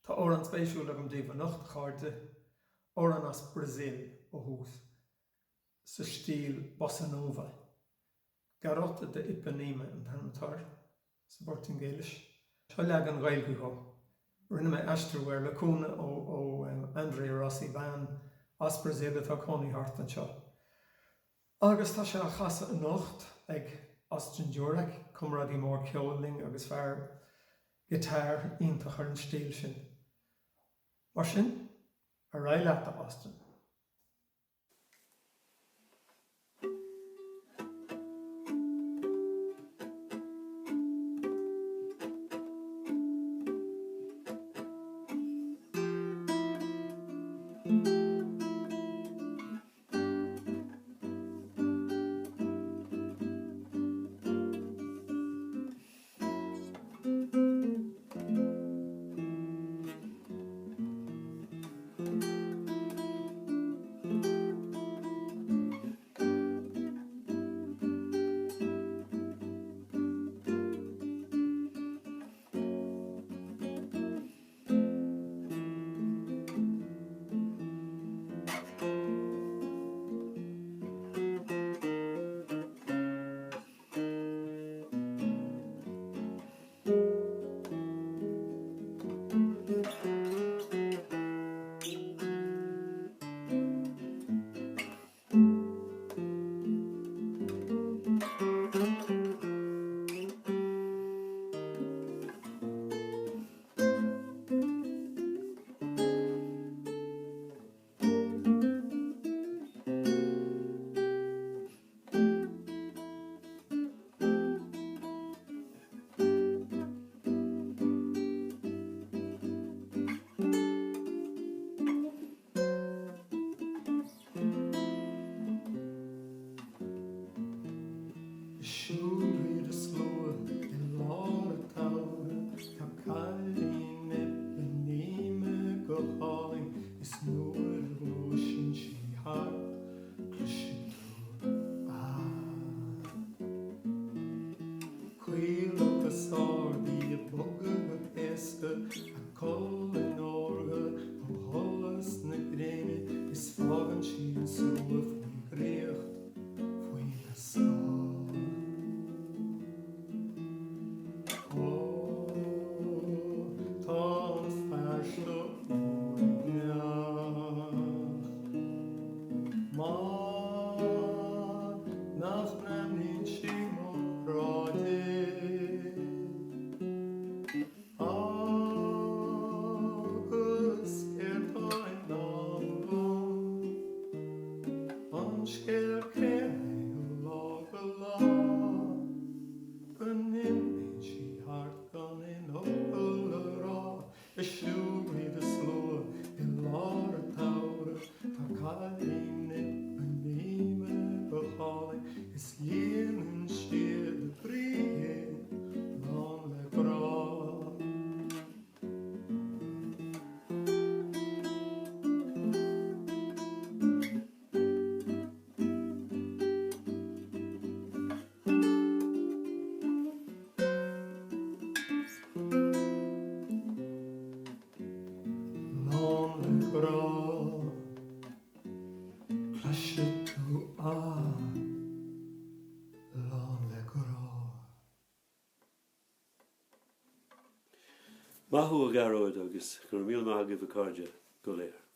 Tá ó an spéisiúil agam daobh nacht chairde ó an as Brasil ó hús sa stíl bossa nova. Garota de Ipanema an tanatar sa Bortingéilis. Tá leag an gailgu ho. Rinne me eistear ar le cúna ó André Rossi Van as Brasil atá cónaí hart an seo. Agus tá sé a chasa a nacht ag Austin Durack, cumradí mór ceoling agus fear gitár ionintach ar an stíl sin. Mar sin, a raibh leat a Austin. Siúlí de slua I lára tára Tá Cailín Ipanema go háling Is nuair sin sí hart Cluisigh tú Cuileach a sárdí a bogad a éasca A colin orga ó tholas na gréine Is fágan sí an súla faoi gréocht faoi na sá Siúlí de slua I lára tára Tá Cailín Ipanema go háling Is líonann siad a bríomh lán le grá. Cluisigh tú lán le grá. Maithú a garróid agus gur míl maith go bh cairde go léir.